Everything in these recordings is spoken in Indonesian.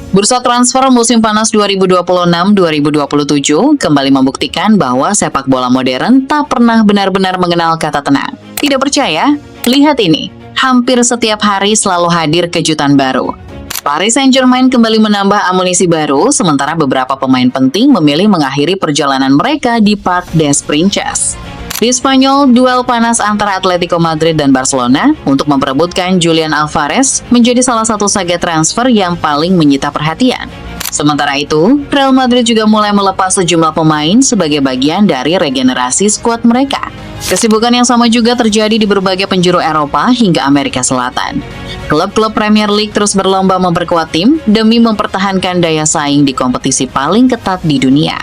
Bursa transfer musim panas 2026-2027 kembali membuktikan bahwa sepak bola modern tak pernah benar-benar mengenal kata tenang. Tidak percaya? Lihat ini, hampir setiap hari selalu hadir kejutan baru. Paris Saint-Germain kembali menambah amunisi baru, sementara beberapa pemain penting memilih mengakhiri perjalanan mereka di Parc des Princes. Di Spanyol, duel panas antara Atletico Madrid dan Barcelona untuk memperebutkan Julian Alvarez menjadi salah satu saga transfer yang paling menyita perhatian. Sementara itu, Real Madrid juga mulai melepas sejumlah pemain sebagai bagian dari regenerasi skuad mereka. Kesibukan yang sama juga terjadi di berbagai penjuru Eropa hingga Amerika Selatan. Klub-klub Premier League terus berlomba memperkuat tim demi mempertahankan daya saing di kompetisi paling ketat di dunia.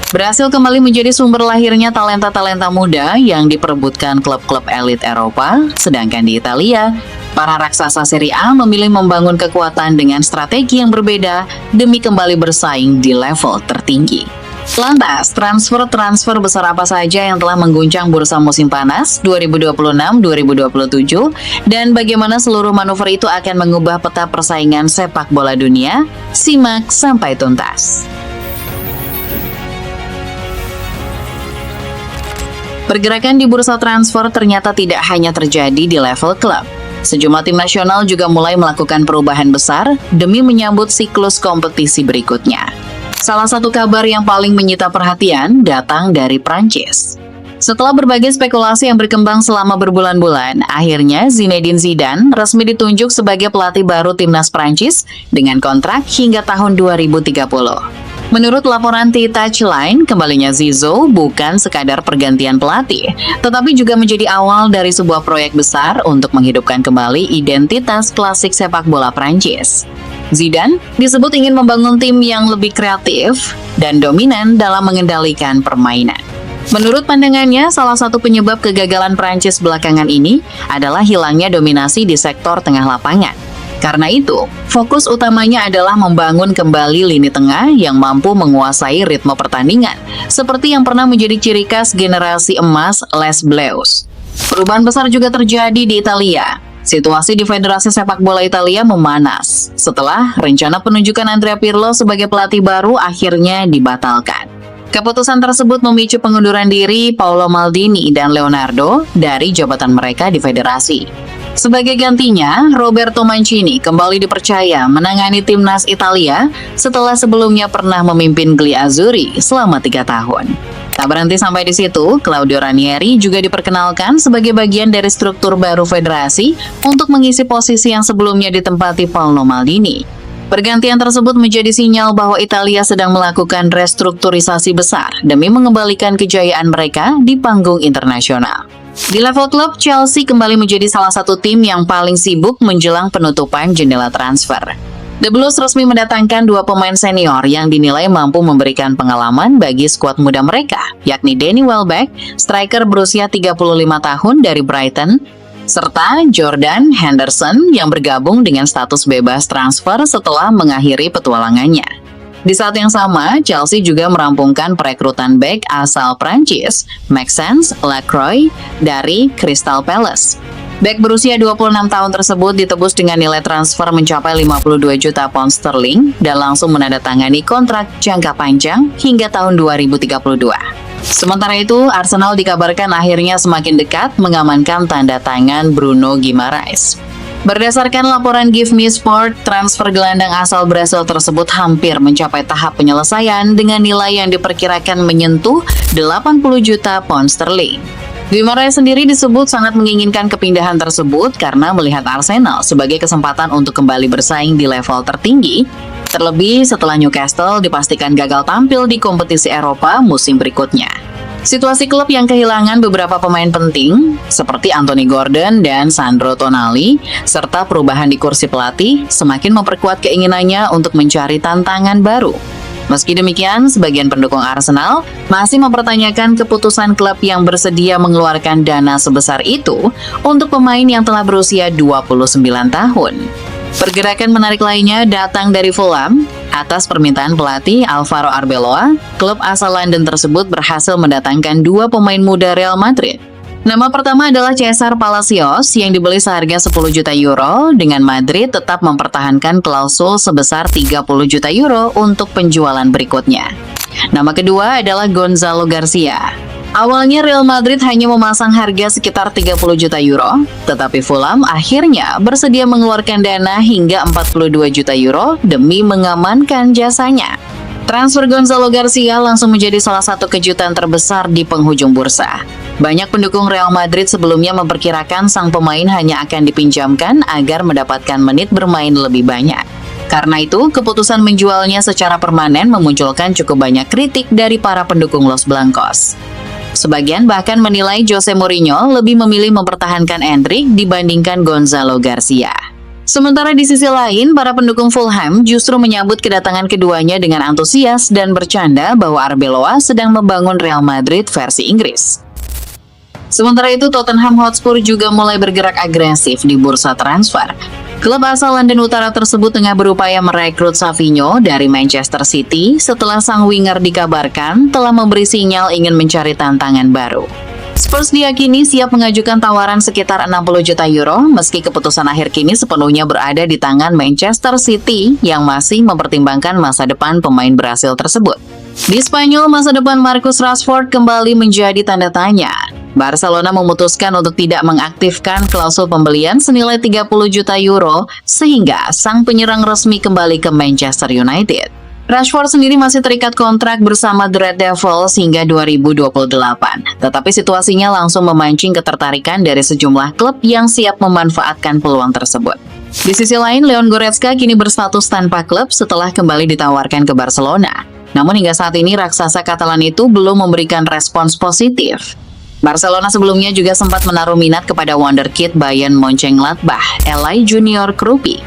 Berhasil kembali menjadi sumber lahirnya talenta-talenta muda yang diperebutkan klub-klub elit Eropa, sedangkan di Italia, para raksasa Serie A memilih membangun kekuatan dengan strategi yang berbeda demi kembali bersaing di level tertinggi. Lantas, transfer besar apa saja yang telah mengguncang bursa musim panas 2026-2027 dan bagaimana seluruh manuver itu akan mengubah peta persaingan sepak bola dunia? Simak sampai tuntas. Pergerakan di bursa transfer ternyata tidak hanya terjadi di level klub. Sejumlah tim nasional juga mulai melakukan perubahan besar demi menyambut siklus kompetisi berikutnya. Salah satu kabar yang paling menyita perhatian datang dari Prancis. Setelah berbagai spekulasi yang berkembang selama berbulan-bulan, akhirnya Zinedine Zidane resmi ditunjuk sebagai pelatih baru timnas Prancis dengan kontrak hingga tahun 2030. Menurut laporan Touchline, kembalinya Zizou bukan sekadar pergantian pelatih, tetapi juga menjadi awal dari sebuah proyek besar untuk menghidupkan kembali identitas klasik sepak bola Prancis. Zidane disebut ingin membangun tim yang lebih kreatif dan dominan dalam mengendalikan permainan. Menurut pandangannya, salah satu penyebab kegagalan Prancis belakangan ini adalah hilangnya dominasi di sektor tengah lapangan. Karena itu, fokus utamanya adalah membangun kembali lini tengah yang mampu menguasai ritme pertandingan, seperti yang pernah menjadi ciri khas generasi emas Les Bleus. Perubahan besar juga terjadi di Italia. Situasi di Federasi Sepak Bola Italia memanas setelah rencana penunjukan Andrea Pirlo sebagai pelatih baru akhirnya dibatalkan. Keputusan tersebut memicu pengunduran diri Paolo Maldini dan Leonardo dari jabatan mereka di federasi. Sebagai gantinya, Roberto Mancini kembali dipercaya menangani timnas Italia setelah sebelumnya pernah memimpin Gli Azzurri selama 3 tahun. Tak berhenti sampai di situ, Claudio Ranieri juga diperkenalkan sebagai bagian dari struktur baru federasi untuk mengisi posisi yang sebelumnya ditempati Paolo Maldini. Pergantian tersebut menjadi sinyal bahwa Italia sedang melakukan restrukturisasi besar demi mengembalikan kejayaan mereka di panggung internasional. Di level klub, Chelsea kembali menjadi salah satu tim yang paling sibuk menjelang penutupan jendela transfer. The Blues resmi mendatangkan 2 pemain senior yang dinilai mampu memberikan pengalaman bagi skuad muda mereka, yakni Danny Welbeck, striker berusia 35 tahun dari Brighton, serta Jordan Henderson yang bergabung dengan status bebas transfer setelah mengakhiri petualangannya. Di saat yang sama, Chelsea juga merampungkan perekrutan bek asal Prancis, Maxence Lacroix dari Crystal Palace. Bek berusia 26 tahun tersebut ditebus dengan nilai transfer mencapai 52 juta pound sterling dan langsung menandatangani kontrak jangka panjang hingga tahun 2032. Sementara itu, Arsenal dikabarkan akhirnya semakin dekat mengamankan tanda tangan Bruno Guimaraes. Berdasarkan laporan Give Me Sport, transfer gelandang asal Brasil tersebut hampir mencapai tahap penyelesaian dengan nilai yang diperkirakan menyentuh 80 juta pound sterling. Guimaraes sendiri disebut sangat menginginkan kepindahan tersebut karena melihat Arsenal sebagai kesempatan untuk kembali bersaing di level tertinggi, terlebih setelah Newcastle dipastikan gagal tampil di kompetisi Eropa musim berikutnya. Situasi klub yang kehilangan beberapa pemain penting, seperti Anthony Gordon dan Sandro Tonali, serta perubahan di kursi pelatih, semakin memperkuat keinginannya untuk mencari tantangan baru. Meski demikian, sebagian pendukung Arsenal masih mempertanyakan keputusan klub yang bersedia mengeluarkan dana sebesar itu untuk pemain yang telah berusia 29 tahun. Pergerakan menarik lainnya datang dari Fulham. Atas permintaan pelatih Alvaro Arbeloa, klub asal London tersebut berhasil mendatangkan 2 pemain muda Real Madrid. Nama pertama adalah Cesar Palacios yang dibeli seharga 10 juta euro dengan Madrid tetap mempertahankan klausul sebesar 30 juta euro untuk penjualan berikutnya. Nama kedua adalah Gonzalo Garcia. Awalnya Real Madrid hanya memasang harga sekitar 30 juta euro, tetapi Fulham akhirnya bersedia mengeluarkan dana hingga 42 juta euro demi mengamankan jasanya. Transfer Gonzalo Garcia langsung menjadi salah satu kejutan terbesar di penghujung bursa. Banyak pendukung Real Madrid sebelumnya memperkirakan sang pemain hanya akan dipinjamkan agar mendapatkan menit bermain lebih banyak. Karena itu, keputusan menjualnya secara permanen memunculkan cukup banyak kritik dari para pendukung Los Blancos. Sebagian bahkan menilai Jose Mourinho lebih memilih mempertahankan Endrick dibandingkan Gonzalo Garcia. Sementara di sisi lain, para pendukung Fulham justru menyambut kedatangan keduanya dengan antusias dan bercanda bahwa Arbeloa sedang membangun Real Madrid versi Inggris. Sementara itu, Tottenham Hotspur juga mulai bergerak agresif di bursa transfer. Klub asal London Utara tersebut tengah berupaya merekrut Savinho dari Manchester City setelah sang winger dikabarkan telah memberi sinyal ingin mencari tantangan baru. Spurs diyakini siap mengajukan tawaran sekitar 60 juta euro meski keputusan akhir kini sepenuhnya berada di tangan Manchester City yang masih mempertimbangkan masa depan pemain Brasil tersebut. Di Spanyol, masa depan Marcus Rashford kembali menjadi tanda tanya. Barcelona memutuskan untuk tidak mengaktifkan klausul pembelian senilai 30 juta euro sehingga sang penyerang resmi kembali ke Manchester United. Rashford sendiri masih terikat kontrak bersama The Red Devils hingga 2028, tetapi situasinya langsung memancing ketertarikan dari sejumlah klub yang siap memanfaatkan peluang tersebut. Di sisi lain, Leon Goretzka kini berstatus tanpa klub setelah kembali ditawarkan ke Barcelona. Namun hingga saat ini raksasa Katalan itu belum memberikan respons positif. Barcelona sebelumnya juga sempat menaruh minat kepada wonderkid Bayern Mönchengladbach, Eli Junior Krupi.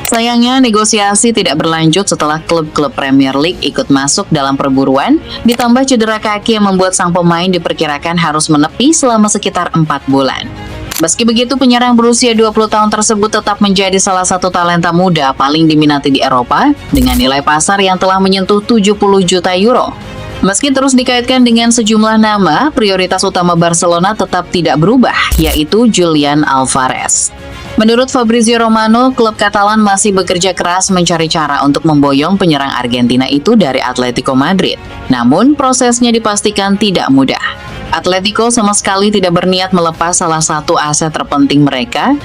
Sayangnya, negosiasi tidak berlanjut setelah klub-klub Premier League ikut masuk dalam perburuan, ditambah cedera kaki yang membuat sang pemain diperkirakan harus menepi selama sekitar 4 bulan. Meski begitu, penyerang berusia 20 tahun tersebut tetap menjadi salah satu talenta muda paling diminati di Eropa dengan nilai pasar yang telah menyentuh 70 juta euro. Meski terus dikaitkan dengan sejumlah nama, prioritas utama Barcelona tetap tidak berubah, yaitu Julian Alvarez. Menurut Fabrizio Romano, klub Katalan masih bekerja keras mencari cara untuk memboyong penyerang Argentina itu dari Atletico Madrid. Namun, prosesnya dipastikan tidak mudah. Atletico sama sekali tidak berniat melepas salah satu aset terpenting mereka.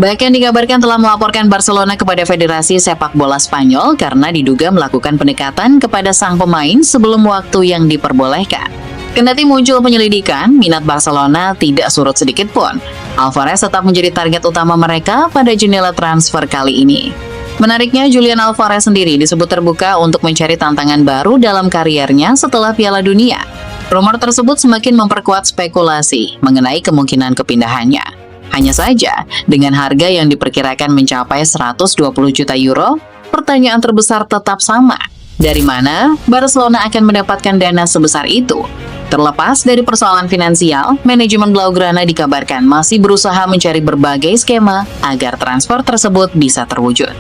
Bahkan dikabarkan telah melaporkan Barcelona kepada Federasi Sepak Bola Spanyol karena diduga melakukan pendekatan kepada sang pemain sebelum waktu yang diperbolehkan. Kendati muncul penyelidikan, minat Barcelona tidak surut sedikit pun. Alvarez tetap menjadi target utama mereka pada jendela transfer kali ini. Menariknya, Julian Alvarez sendiri disebut terbuka untuk mencari tantangan baru dalam kariernya setelah Piala Dunia. Rumor tersebut semakin memperkuat spekulasi mengenai kemungkinan kepindahannya. Hanya saja, dengan harga yang diperkirakan mencapai 120 juta euro, pertanyaan terbesar tetap sama. Dari mana Barcelona akan mendapatkan dana sebesar itu? Terlepas dari persoalan finansial, manajemen Blaugrana dikabarkan masih berusaha mencari berbagai skema agar transfer tersebut bisa terwujud.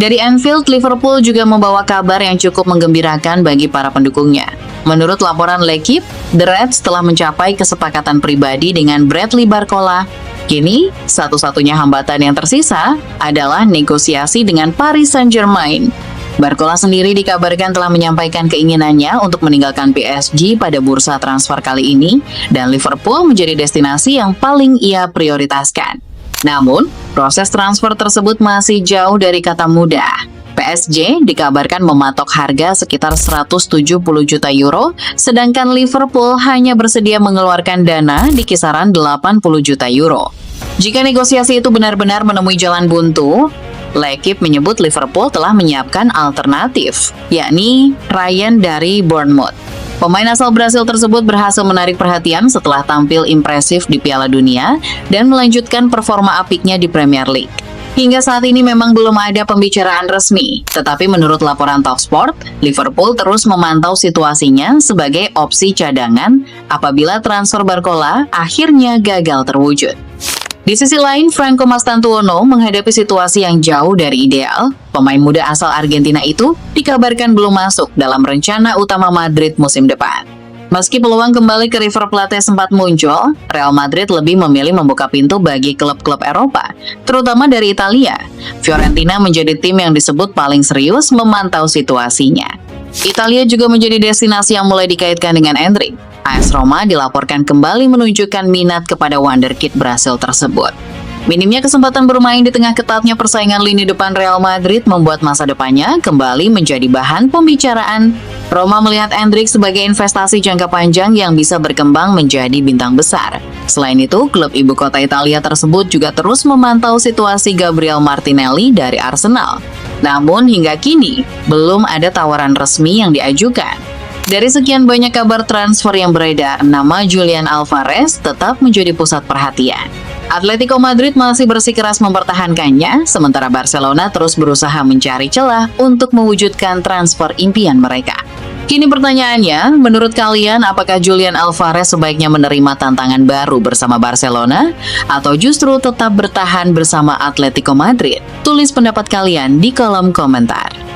Dari Anfield, Liverpool juga membawa kabar yang cukup menggembirakan bagi para pendukungnya. Menurut laporan L'Equipe, The Reds telah mencapai kesepakatan pribadi dengan Bradley Barcola. Kini, satu-satunya hambatan yang tersisa adalah negosiasi dengan Paris Saint-Germain. Barcola sendiri dikabarkan telah menyampaikan keinginannya untuk meninggalkan PSG pada bursa transfer kali ini, dan Liverpool menjadi destinasi yang paling ia prioritaskan. Namun, proses transfer tersebut masih jauh dari kata mudah. PSG dikabarkan mematok harga sekitar 170 juta euro, sedangkan Liverpool hanya bersedia mengeluarkan dana di kisaran 80 juta euro. Jika negosiasi itu benar-benar menemui jalan buntu, L'Equipe menyebut Liverpool telah menyiapkan alternatif, yakni Ryan dari Bournemouth. Pemain asal Brasil tersebut berhasil menarik perhatian setelah tampil impresif di Piala Dunia dan melanjutkan performa apiknya di Premier League. Hingga saat ini memang belum ada pembicaraan resmi, tetapi menurut laporan Talksport, Liverpool terus memantau situasinya sebagai opsi cadangan apabila transfer Barcola akhirnya gagal terwujud. Di sisi lain, Franco Mastantuono menghadapi situasi yang jauh dari ideal. Pemain muda asal Argentina itu dikabarkan belum masuk dalam rencana utama Madrid musim depan. Meski peluang kembali ke River Plate sempat muncul, Real Madrid lebih memilih membuka pintu bagi klub-klub Eropa, terutama dari Italia. Fiorentina menjadi tim yang disebut paling serius memantau situasinya. Italia juga menjadi destinasi yang mulai dikaitkan dengan Endrick. AS Roma dilaporkan kembali menunjukkan minat kepada wonderkid Brasil tersebut. Minimnya kesempatan bermain di tengah ketatnya persaingan lini depan Real Madrid membuat masa depannya kembali menjadi bahan pembicaraan. Roma melihat Endrick sebagai investasi jangka panjang yang bisa berkembang menjadi bintang besar. Selain itu, klub ibu kota Italia tersebut juga terus memantau situasi Gabriel Martinelli dari Arsenal. Namun hingga kini, belum ada tawaran resmi yang diajukan. Dari sekian banyak kabar transfer yang beredar, nama Julian Alvarez tetap menjadi pusat perhatian. Atletico Madrid masih bersikeras mempertahankannya, sementara Barcelona terus berusaha mencari celah untuk mewujudkan transfer impian mereka. Kini pertanyaannya, menurut kalian apakah Julian Alvarez sebaiknya menerima tantangan baru bersama Barcelona atau justru tetap bertahan bersama Atletico Madrid? Tulis pendapat kalian di kolom komentar.